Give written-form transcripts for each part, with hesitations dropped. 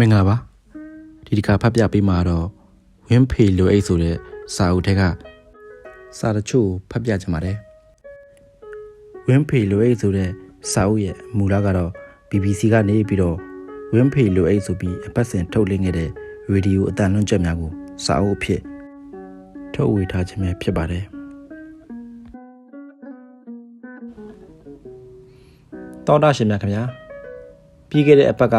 မင်္ဂလာပါဒီတစ်ခါဖတ်ပြပေးမှာတော့ဝင်းဖေလိုအိတ်ဆိုတဲ့စာအုပ်ထဲကစာတချို့ဖတ်ပြချင်ပါတယ်ဝင်းဖေလိုအိတ်ဆိုတဲ့စာအုပ်ရဲ့မူလကတော့ BBC ကနေပြီးတော့ဝင်းဖေလိုအိတ်ဆိုပြီးအပတ်စဉ်ထုတ်လွှင့်ခဲ့တဲ့ရေဒီယိုအသံလွှင့်ချက်များကိုစာအုပ်အဖြစ်ထုတ်ဝေထားခြင်းပဲဖြစ်ပါတယ်တောတာရှင်များခင်ဗျာပြီးခဲ့တဲ့အပတ်က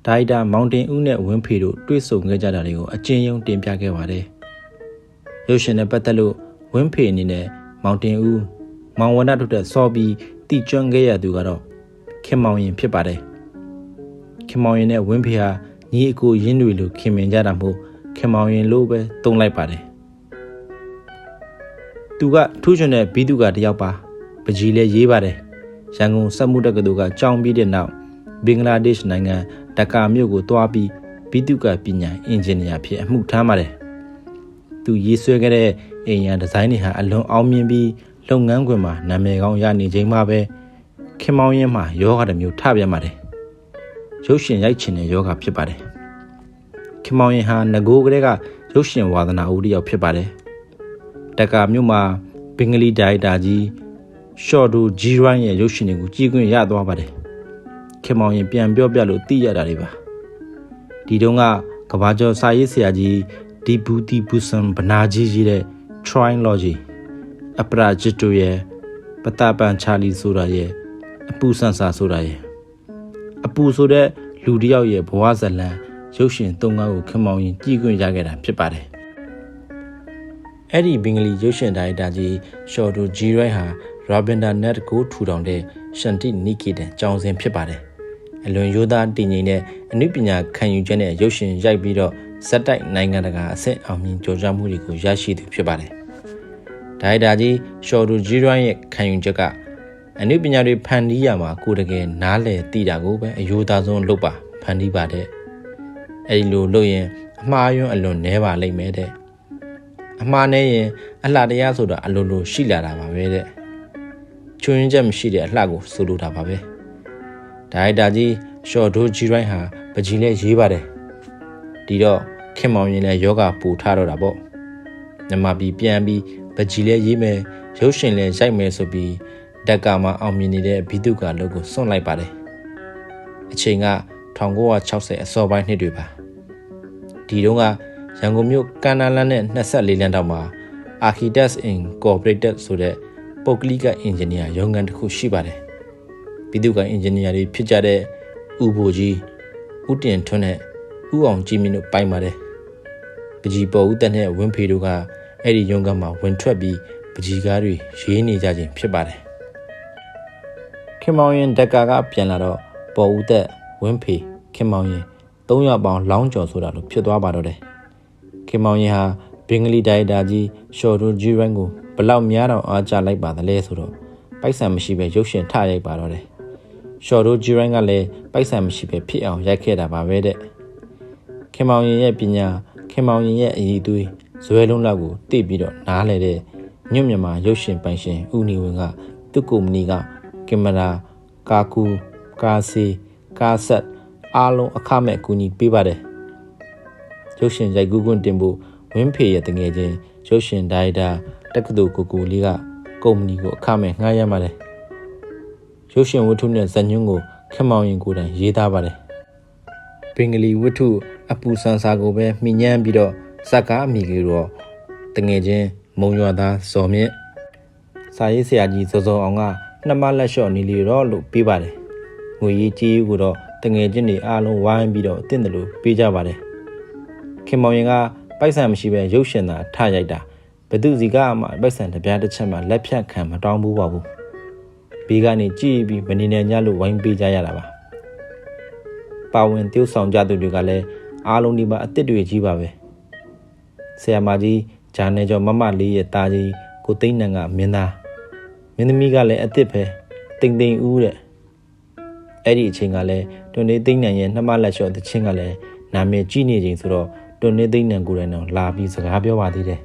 ဒါရိုက်တာမောင်တင်ဦးနဲ့ဝင်းဖေတို့တွေ့ဆုံခဲ့ကြတာတွေကိုအကျဉ်းရုံးတင်ပြခဲ့ပါတယ်။ရုပ်ရှင်နဲ့ပတ်သက်လို့ဝင်းဖေအနေနဲ့မောင်တင်ဦးမောင်ဝနတို့တဲ့စောပြီးတည်ကျွမ်းခဲ့ရသူကတော့ခင်မောင်ရင်ဖြစ်ပါတယ်။ခင်မောင်ရင်နဲ့ဝင်းဖေဟာညီအကိုရင်းတွေလို့ခင်မင်ကြတာမို့ခင်မောင်ရင်လို့ပဲသုံးလိုက်ပါတယ်။သူကထူးချွန်တဲ့ဘီသူကတယောက်ပါပကြီးလည်းရေးပါတယ်။ရန်ကုန်စက်မှုတက္ကသိုလ်ကကျောင်းပြီးတဲ့နောက်ဘင်္ဂလားဒေ့ရှ်နိုင်ငံဒကာမြို့ကိုသွားပြီးဘီတုကပညာအင်ဂျင်နီယာဖြစ်အမှုထမ်းပါတယ်။သူရေးဆွဲခဲ့တဲ့အိမ်ရန်ဒီဇိုင်းတွေဟာအလွန်အောင်မြင်ပြီးလုပ်ငန်းခွင်မှာနာမည်ကောင်းရနေချိန်မှာပဲခင်မောင်ရင်မှာယောဂတစ်မျိုးထပြန်ပါတယ်။ရုပ်ရှင်ရိုက်ချင်တဲ့ယောဂဖြစ်ပါတယ်။ခင်မောင်ရင်ဟာငကိုးကလေးကရုပ်ရှင်ဝါသနာဦးတစ်ယောက်ဖြစ်ပါတယ်။ဒကာမြို့မှာဘင်္ဂလီဒါရိုက်တာကြီးရှော့ဒူဂျီရိုင်းရဲ့ရုပ်ရှင်တွေကိုကြည့်ခွင့်ရသွားပါတယ်ခင်မောင်ရင်ပြန်ပြောပြလို့သိရတာတွေပါဒီတုန်းကကဘာကျော်စာရေးဆရာကြီးဒီဘူတီဘူဆန်ဗနာကြီးရေးတဲ့ Trilogy အပရာဂျစ်တိုရဲ့ပတာပန်ချာလီဆိုတာရဲ့အပူဆန်စာဆိုတာရဲ့အပူဆိုတဲ့လူတစ်ယောက်ရဲ့ဘဝဇလံရုပ်ရှင်သုံးကားကိုခင်မောင်ရင်ကြည့်ခွင့်ရခဲ့တာဖြစ်ပါတယ်အဲ့ဒီဘင်္ဂလီရုပ်ရှင်ဒါရိုက်တာကြီးရှော်ဒူဂျီရိုင်းဟာရာဘင်ဒါနက်ကိုထူထောင်တဲ့ရှန်တိနီကီတန်ကျောင်းစဉ်ဖြစ်ပါတယ်အလွန်ရိုးသားတည်ငြိမ်တဲ့အနုပညာခံယူချက်နဲ့ရုပ်ရှင်ရိုက်ပြီးတော့ဇက်တိုက်နိုင်ငံတကာအဆင့်အောင်မြင်ကြော်ကြားမှုတွေကိုရရှိသူဖြစ်ပါတယ်။ဒါရိုက်တာကြီးရှော်ဒူဂျီရိုင်းရဲ့ခံယူချက်ကအနုပညာတွေဖန်တီးရမှာကိုယ်တကယ်နားလည်သိတာကိုပဲအရိုးသားဆုံးလုပ်ပါဖန်တီးပါတဲ့။အဲဒီလိုလုပ်ရင်အမှားယွင်းအလွန်နဲပါလိမ့်မယ်တဲ့အမှားနဲ့ရင်အလှတရားဆိုတာအလိုလိုရှိလာတာပါပဲတဲ့။ချွင်းချက်မရှိတဲ့အလှကိုဆိုလိုတာပါပဲ။ဒါရိုက်တာကြီးရှော့ဒိုဂျီရိုင်းဟာပကြီးလဲရေးပါတယ်ဒီတော့ခင်မောင်ရင်လည်းယောဂပူထားတော့တာပေါ့မြန်မာပြည်ပြန်ပြီးပကြီးလဲရေးမယ်ရုပ်ရှင်လဲရိုက်မယ်ဆိုပြီးဓာတ်ကာမှာအောင်မြင်နေတဲ့ဘီတုကလုပ်ကိုစွန့်လိုက်ပါတယ်အချိန်က1960အစောပိုင်းနှစ်တွေပါဒီတုန်းကရန်ကုန်မြို့ကန္နာလန်းနဲ့24လမ်းတောင်မှာ Architects Incorporated ဆိုတဲ့ပုဂ္ဂလိကအင်ဂျင်နီယာရုံးခန်းတစ်ခုရှိပါတယ်ပြည်သူ့ကအင်ဂျင်နီယာတွေဖြစ်ကြတဲ့ဦးဘိုကြီးဦးတင်ထွန်းနဲ့ဦးအောင်ကြည်မင်းတို့ပိုင်ပါတယ်ပကြီးပေါ်ဦးတက်နဲ့ဝင်းဖေတို့ကအဲ့ဒီရုံးကမှာဝင်ထွက်ပြီးပကြီးကားတွေရေးနေကြခြင်းဖြစ်ပါတယ်ခင်မောင်ရင်ဒက်ကာကပြန်လာတော့ပေါ်ဦးတက်ဝင်းဖေခင်မောင်ရင်3ယောက်ပေါင်းလောင်းကျော်ဆိုတာလို့ဖြစ်သွားပါတော့တယ်ခင်မောင်ရင်ဟာဘင်္ဂလီဒါရိုက်တာကြီးရှော်ဒူဂျီရန်ကိုဘလောက်များတော့အားကြလိုက်ပါသလဲဆိုတော့ပိုက်ဆံမရှိပဲရုပ်ရှင်ထရိုက်ပါတော့တယ်ရှော်ဒိုဂျီရိုင်းကလည်းပိုက်ဆံမရှိပဲဖြစ်အောင်ရိုက်ခဲ့တာပါပဲတဲ့ခင်မောင်ရင်ရဲ့ပညာခင်မောင်ရင်ရဲ့အည်သွေးဇွဲလုံးလောက်ကိုတိပြီးတော့နားလဲတဲ့ညွတ်မြန်မာရုပ်ရှင်ပိုင်ရှင်ဦးနေဝင်ကသူ့ကုမ္ပဏီကကင်မရာကာကူကာစီကာဆက်အားလုံးအခမဲ့အကူအညီပေးပါတယ်ရုပ်ရှင်ရိုက်ကူးခွင့်တင်ဖို့ဝင်းဖေရဲ့တငယ်ချင်းရုပ်ရှင်ဒါရိုက်တာတက္ကသိုလ်ကိုလေးကကုမ္ပဏီကိုအခမဲ့ငှားရမ်းပါတယ်ရုပ်ရှင်ဝတ္ထုနဲ့ဇာတ်ညွှန်းကိုခင်မောင်ရင်ကိုယ်တိုင်ရေးသားပါတယ်ဘင်္ဂလီဝတ္ထုအပူဆန်စာကိုပဲမှီညမ်းပြီးတော့ဇက်ကားအမိလေးတော့တငယ်ချင်းမုံရွာသားဇော်မြင့်စာရေးဆရာကြီးဇော်ဇော်အောင်ကနှမလက်လျှော့နေလီတော့လို့ပေးပါတယ်ငွေရေးကြေးကိုတော့တငယ်ချင်းတွေအားလုံးဝိုင်းပြီးတော့တင့်တယ်လို့ပေးကြပါတယ်ခင်မောင်ရင်ကပိုက်ဆံမရှိပဲရုပ်ရှင်သာထရိုက်တာဘသူစီကမှပိုက်ဆံတစ်ပြားတစ်ချက်မှလက်ဖြတ်ခံမတောင်းဘူးပါဘူးဘေးကနေကြည့်ပြီးမနေနဲ့ညလို့ဝိုင်းပေးကြရတာပါဝင်tiêuဆောင်ကြသူတွေကလည်းအားလုံးဒီမှာအစ်စ်တွေကြီးပါပဲဆရာမကြီးဂျာနယ်ကျော်မမလေးရဲ့တာကြီးကိုသိန်းနန်ကမင်းသမီးကလည်းအစ်စ်ပဲတိမ်တိမ်ဦးတဲ့အဲ့ဒီအချိန်ကလည်းတွန်နေသိန်းနန်ရဲ့နှမလက်လျှော့တချင်းကလည်းနာမည်ကြီးနေချိန်ဆိုတော့တွန်နေသိန်းနန်ကိုယ်တိုင်တော့လာပြီးစကားပြောပါသေးတယ်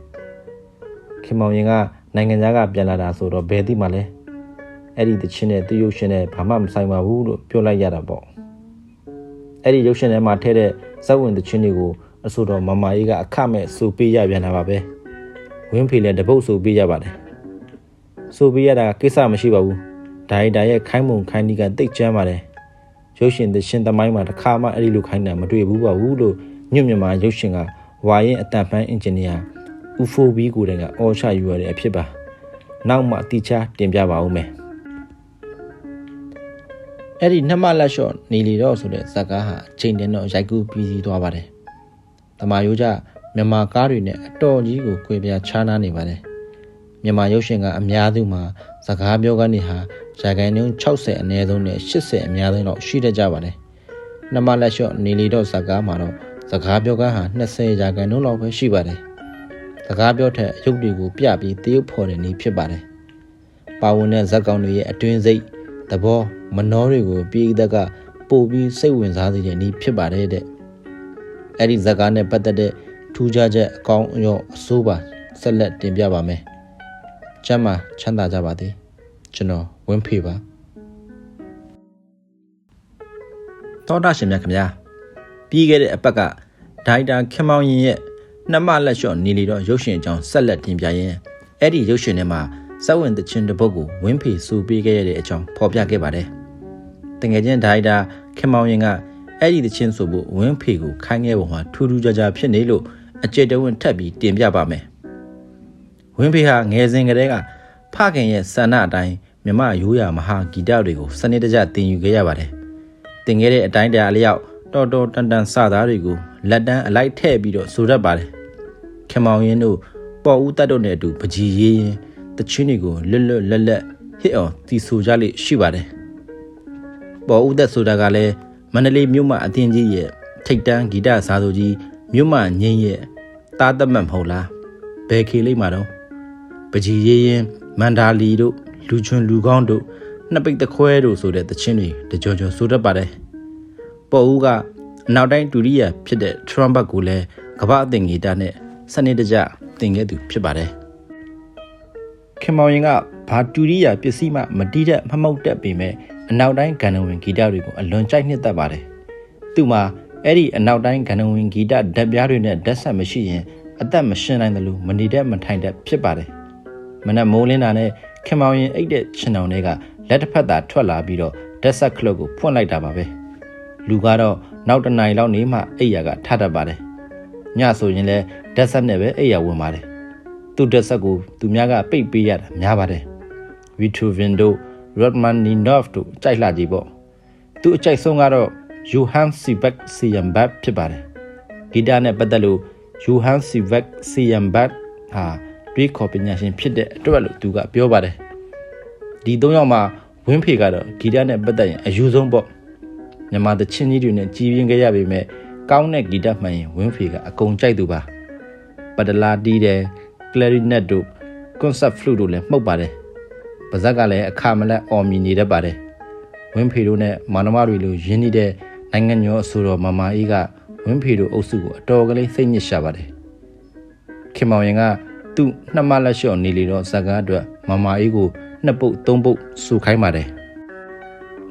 ခင်မောင်ရင်ကနိုင်ငံသားကပြန်လာတာဆိုတော့ဘယ်သိမှလဲအဲ့ဒီတချင်းနဲ့သူရုပ်ရှင်နဲ့ဘာမှမဆိုင်ပါဘူးလို့ပြောလိုက်ရတာပေါ့ အဲ့ဒီရုပ်ရှင်ထဲမှာထည့်တဲ့ဇက်ဝင်သချင်းတွေကိုအဆိုတော်မမအေးကအခမဲ့ဆိုပေးရပြန်တာပါပဲဝင်းဖေလည်းတပုတ်ဆိုပေးရပါတယ်ဆိုပေးရတာကိစ္စမရှိပါဘူးဒါရိုက်တာရဲ့ခိုင်းမုံခိုင်းဒီကတိတ်ကျမ်းပါတယ်ရုပ်ရှင်သချင်းသမိုင်းမှာတစ်ခါမှအဲ့ဒီလိုခိုင်းတာမတွေ့ဘူးပါဘူးလို့ညွတ်မြန်မာရုပ်ရှင်ကဝါရင်အတန်ဖန်အင်ဂျင်နီယာဦးဖိုဘီကိုတိုင်ကအော်ချယူရတဲ့အဖြစ်ပါနောက်မှတိချာတင်ပြပါဦးမယ်အဲ့ဒီနှစ်မလက်လျှော့နေလီတော့ဆိုတဲ့ဇာကားဟာအချိန်တင်တော့ရိုက်ကူးပြီးစီးသွားပါတယ်တမာရိုးကြမြန်မာကားတွေနဲ့အတော်ကြီးကိုကွဲပြားခြားနားနေပါတယ်မြန်မာရုပ်ရှင်ကအများစုမှာဇာကားပြောကနေဟာရာခိုင်နှုန်း60အနည်းဆုံးနဲ့80အများဆုံးတော့ရှိတတ်ကြပါတယ်နှစ်မလက်လျှော့နေလီတော့ဇာကားမှာတော့ဇာကားပြောကဟာ20ရာခိုင်နှုန်းလောက်ပဲရှိပါတယ်စကားပြောထက်ရုပ်တွေကိုပြပြီးတရုပ်ဖော်တဲ့နည်းဖြစ်ပါတယ်။ပါဝင်တဲ့ဇက်ကောင်တွေရဲ့အတွင်းစိတ်သဘောမနှောတွေကိုပြည်သက်ကပို့ပြီးစိတ်ဝင်စားစေတဲ့နည်းဖြစ်ပါတယ်တဲ့။အဲ့ဒီဇက်ကားနဲ့ပတ်သက်တဲ့ထူးခြားချက်အကောင်းရောအဆိုးပါဆက်လက်တင်ပြပါမယ်။ကျမ်းမာချမ်းသာကြပါသည်။ကျွန်တော်ဝင်းဖေပါ။သောတာရှင်များခင်ဗျာပြီးခဲ့တဲ့အပတ်ကဒိုင်တာခင်မောင်ရင်ရဲ့နှစ်မလက်လျှော့နေလီတော့ရုပ်ရှင်အကြောင်းဆက်လက်တင်ပြရင်အဲ့ဒီရုပ်ရှင်ထဲမှာဇက်ဝင်သချင်းတစ်ပုဒ်ကိုဝင်းဖေစူပေးခဲ့ရတဲ့အကြောင်းဖော်ပြခဲ့ပါတယ်။တကယ်ချင်းဒိုင်တာခင်မောင်ရင်ကအဲ့ဒီသချင်းဆိုဖို့ဝင်းဖေကိုခိုင်းခဲ့ပုံဟာထူးထူးခြားခြားဖြစ်နေလို့အကျဉ်းတဝင်းထပ်ပြီးတင်ပြပါမယ်။ဝင်းဖေဟာငယ်စဉ်ကတည်းကဖခင်ရဲ့ဆန္ဒအတိုင်းမြမရိုးရာမဟာဂီတတွေကိုစနစ်တကျသင်ယူခဲ့ရပါတယ်။သင်ခဲ့တဲ့အတိုင်းတရားအလျောက်တော်တော်တန်တန်စသားတွေကိုလက်တန်းအလိုက်ထည့်ပြီးတော့ဆိုတတ်ပါတယ်ခင်မောင်ရင်တို့ပေါ်ဦးတတ်တို့နဲ့အတူပကြီးရေးရင်တချင်းတွေကိုလွတ်လွတ်လပ်လပ်ဟစ်အောင်တီဆိုကြလိရှိပါတယ်ပေါ်ဦးသက်ဆိုတာကလည်းမန္တလေးမြို့မအတင်းကြီးရဲ့ထိတ်တန်းဂီတစာဆိုကြီးမြို့မငင်းရဲ့တားသက်မှတ်မဟုတ်လားဘယ်ခေလိမ့်မှာတော့ပကြီးရေးရင်မန္တာလီတို့လူချွန်လူကောင်းတို့နှစ်ပိတ်တခွဲတို့ဆိုတဲ့တချင်းတွေတကြောကြောဆိုတတ်ပါတယ်ပေါ်ဦးကအနောက်တိုင်းဒုတိယဖြစ်တဲ့ trumpet ကိုလည်းကမ္ဘာအသင်ဂီတနဲ့စနစ်တကျသင်ခဲ့သူဖြစ်ပါတယ်ခင်မောင်ရင်ကဘာဒုတိယပစ္စည်းမှမတီးတဲ့မမှုတ်တက်ပေမဲ့အနောက်တိုင်းဂန္ဓဝင်ဂီတတွေကိုအလွန်ကြိုက်နှစ်သက်ပါတယ်သူ့မှာအဲ့ဒီအနောက်တိုင်းဂန္ဓဝင်ဂီတဓာတ်ပြားတွေနဲ့ဓာတ်ဆက်မရှိရင်အသက်မရှင်နိုင်တယ်လို့မနေတဲ့မထိုင်တဲ့ဖြစ်ပါတယ်မနက်မိုးလင်းတာနဲ့ခင်မောင်ရင်အိတ်တဲ့ချင်တော်တွေကလက်တစ်ဖက်သာထွက်လာပြီးတော့ဓာတ်ဆက်ကလုတ်ကိုဖွင့်လိုက်တာပါပဲလူကတော့နောက်တစ်နိုင်လောက်နေမှအိယာကထတတ်ပါတယ်ညဆိုရင်လည်းဓာတ်ဆက်နဲ့ပဲအိယာဝင်ပါတယ်သူ့ဓာတ်ဆက်ကိုသူများကပိတ်ပေးရတာများပါတယ်ဗီတိုဗင်တို့ရော့မန်နီနော့ဖ်တို့ကြိုက်လှကြီးပေါ့သူအကြိုက်ဆုံးကတော့ယူဟန်စီဘက်စီယမ်ဘတ်ဖြစ်ပါတယ်ဂီတနဲ့ပတ်သက်လို့ယူဟန်စီဘက်စီယမ်ဘတ်ဟာတွေးခေါ်ပညာရှင်ဖြစ်တဲ့အတွက်လို့သူကပြောပါတယ်ဒီ၃ယောက်မှာဝင်းဖေကတော့ဂီတနဲ့ပတ်သက်ရင်အယူဆုံးပေါ့မြန်မာသချင်းကြီးတွေနဲ့ကြီးပြင်းခဲ့ရပေမဲ့ကောင်းတဲ့ဂီတမှန်ရင်ဝင်းဖေကအကုန်ကြိုက်သူပါပဒလာတီးတယ်ကလရီနက်တို့ကွန်ဆပ်ဖလူတို့လည်းမှုတ်ပါတယ်ပါဇက်ကလည်းအခါမလက်အော်မီနေတတ်ပါတယ်ဝင်းဖေတို့နဲ့မာနမတွေလိုရင်းနှီးတဲ့နိုင်ငံကျော်အဆိုတော်မမအေးကဝင်းဖေတို့အုပ်စုကိုအတော်ကလေးစိတ်ညစ်ရှာပါတယ်ခင်မောင်ရင်ကသူ့နှစ်မလက်လျှော့နေလေတော့ဇက်ကားအတွက်မမအေးကိုနှစ်ပုတ်သုံးပုတ်ဆူခိုင်းပါတယ်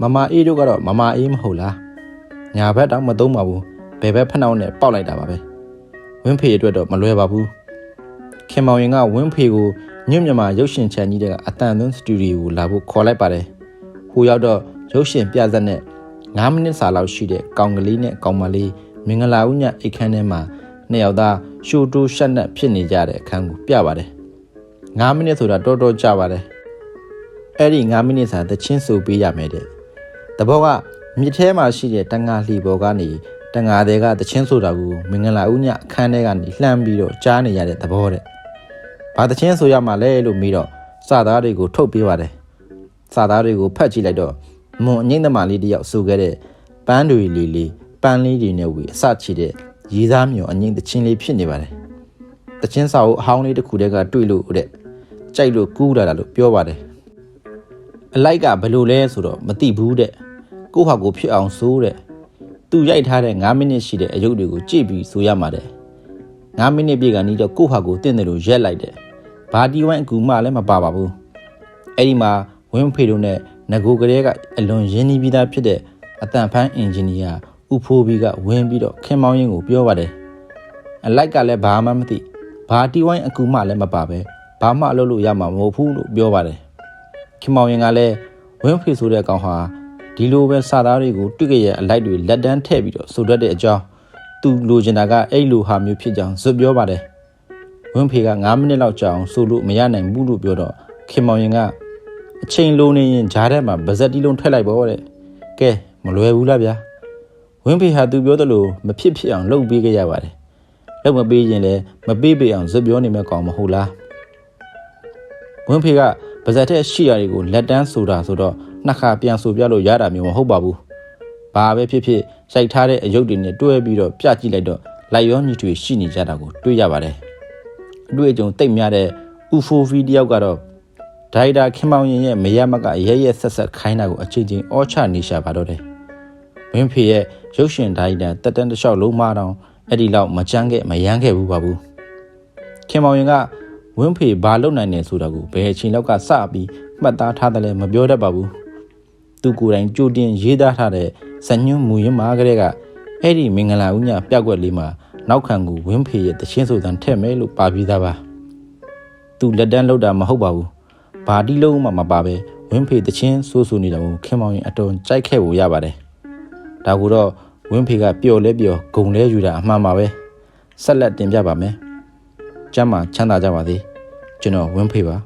မမအေးတို့ကတော့မမအေးမဟုတ်လားညာဘက်တောင်မသုံးပါဘူးဘယ်ဘက်ဖနှောင်းနဲ့ပေါက်လိုက်တာပါပဲဝင်းဖေအတွက်တော့မလွယ်ပါဘူးခင်မောင်ရင်ကဝင်းဖေကိုညွန့်မြန်မာရုပ်ရှင်ချန်ကြီးတဲ့အတန်သွင်းစတူဒီယိုလာဖို့ခေါ်လိုက်ပါတယ်ဟိုရောက်တော့ရုပ်ရှင်ပြဇာတ်နဲ့9မိနစ်စာလောက်ရှိတဲ့ကောင်ကလေးနဲ့ကောင်မလေးမင်္ဂလာဦးညအိတ်ခမ်းထဲမှာနှစ်ယောက်သားရှိုးတိုးရှက်နဲ့ဖြစ်နေကြတဲ့အခန်းကိုပြပါတယ်9မိနစ်ဆိုတာတော်တော်ကြာပါတယ်အဲ့ဒီ9မိနစ်စာသချင်းဆိုပေးရမယ်တဲ့တဘောကမြစ်ထဲမှာရှိတဲ့တန်ငါလှီပေါ်ကနေတန်ငါတွေကတချင်းဆိုတာကိုမင်္ဂလာဦးညအခန်းထဲကနေလှမ်းပြီးတော့ကြားနေရတဲ့သဘောတဲ့ဘာတချင်းဆိုရမှလဲလို့မေးတော့စာသားတွေကိုထုတ်ပေးပါတယ်စာသားတွေကိုဖတ်ကြည့်လိုက်တော့မွန်အငိမ့်သမားလေးတယောက်ဆိုခဲ့တဲ့ပန်းတွေလေးလေးပန်းလေးတွေနဲ့ဝေအစချီတဲ့ရီးသားမျိုးအငိမ့်တချင်းလေးဖြစ်နေပါတယ်တချင်းစာကိုအဟောင်းလေးတစ်ခုတည်းကတွေ့လို့တဲ့ကြိုက်လို့ကူးလာတာလို့ပြောပါတယ်အလိုက်ကဘယ်လိုလဲဆိုတော့မသိဘူးတဲ့ကိုယ့်ဟာကိုဖြစ်အောင်ဆိုးတဲ့သူရိုက်ထားတဲ့9မိနစ်ရှိတဲ့အရုပ်တွေကိုကြည့်ပြီးဆိုရမှာတဲ့9မိနစ်ပြည့်ကနီးတော့ကိုယ့်ဟာကိုတင့်တယ်လို့ရက်လိုက်တယ်ဘာတီဝိုင်းအကူမှလည်းမပါပါဘူးအဲ့ဒီမှာဝင်းဖေတို့နဲ့ငကိုကလေးကအလွန်ရင်းနှီးပြီးသားဖြစ်တဲ့အတန်ဖန်းအင်ဂျင်နီယာ ဥဖိုးဘီကဝင်ပြီးတော့ခင်မောင်ရင်ကိုပြောပါတယ်အလိုက်ကလည်းဘာမှမသိဘာတီဝိုင်းအကူမှလည်းမပါပဲဘာမှလုပ်လို့ရမှာမဟုတ်ဘူးလို့ပြောပါတယ်ခင်မောင်ရင်ကလည်းဝင်းဖေဆိုတဲ့ကောင်ဟာဒီလိုပဲစာသားတွေကိုတွေ့ကြရဲ့အလိုက်တွေလက်တန်းထည့်ပြီးတော့ဆိုတတ်တဲ့အကြောင်းသူလိုချင်တာကအဲ့လိုဟာမျိုးဖြစ်ကြောင်းဇွတ်ပြောပါတယ်ဝင်းဖေက9မိနစ်လောက်ကြာအောင်ဆိုလို့မရနိုင်ဘူးလို့ပြောတော့ခင်မောင်ရင်ကအချိန်လိုနေရင်ဂျားထဲမှာဗဇက်တီးလုံးထွက်လိုက်ပေါ့တဲ့ကဲမလွယ်ဘူးလားဗျာဝင်းဖေဟာသူပြောသလိုမဖြစ်ဖြစ်အောင်လုပ်ပေးခဲ့ရပါတယ်လုပ်မပေးရင်လည်းမပေးပေးအောင်ဇွတ်ပြောနေမဲ့ကောင်မဟုတ်လားဝင်းဖေကဗဇက်ထဲရှိရာတွေကိုလက်တန်းဆိုတာဆိုတော့နှစ်ခါပြန်ဆိုပြလို့ရတာမျိုးမဟုတ်ပါဘူးဘာပဲဖြစ်ဖြစ်ရိုက်ထားတဲ့အယုတ်တွေနဲ့တွဲပြီးတော့ပြကြည့်လိုက်တော့လိုက်ရောညီတွေရှိနေကြတာကိုတွေ့ရပါတယ်အတွေ့အကြုံတိတ်များတဲ့ဥဖိုဗီတယောက်ကတော့ဒါရိုက်တာခင်မောင်ရင်ရဲ့မရမကရဲဆက်ဆက်ခိုင်းတာကိုအချင်းချင်းအောချနေရှာပါတော့တယ်ဝင်းဖေရဲ့ရုပ်ရှင်ဒါရိုက်တာတက်တန်းတစ်လျှောက်လုံးမတောင်အဲ့ဒီလောက်မကြမ်းခဲ့မယမ်းခဲ့ဘူးပါဘူးခင်မောင်ရင်ကဝင်းဖေဘာလုပ်နိုင်တယ်ဆိုတာကိုဘယ်အချိန်လောက်ကစပြီးမှတ်သားထားတယ်လဲမပြောတတ်ပါဘူးသူကိုယ်တိုင်ကြိုတင်ရေးသားထားတဲ့ဇညွန်းမူရင်းမားကလေးကအဲ့ဒီမင်္ဂလာဦးညပြက်ွက်လေးမှာနောက်ခံကိုဝင်းဖေရဲ့တခြင်းဆိုတန်ထည့်မယ်လို့ပါပြီးသားပါသူလက်တန်းလောက်တာမဟုတ်ပါဘူးဘာတီးလုံးမှမပါပဲဝင်းဖေတခြင်းဆိုနေတာကိုခင်မောင်ရင်အတော်ကြိုက်ခဲ့ဖို့ရပါတယ်ဒါကိုတော့ဝင်းဖေကပျော်လဲပျော်ဂုံလဲယူတာအမှန်ပါပဲဆက်လက်တင်ပြပါမယ်ကျမ်းမှာချမ်းသာကြပါစေကျွန်တော်ဝင်းဖေပါ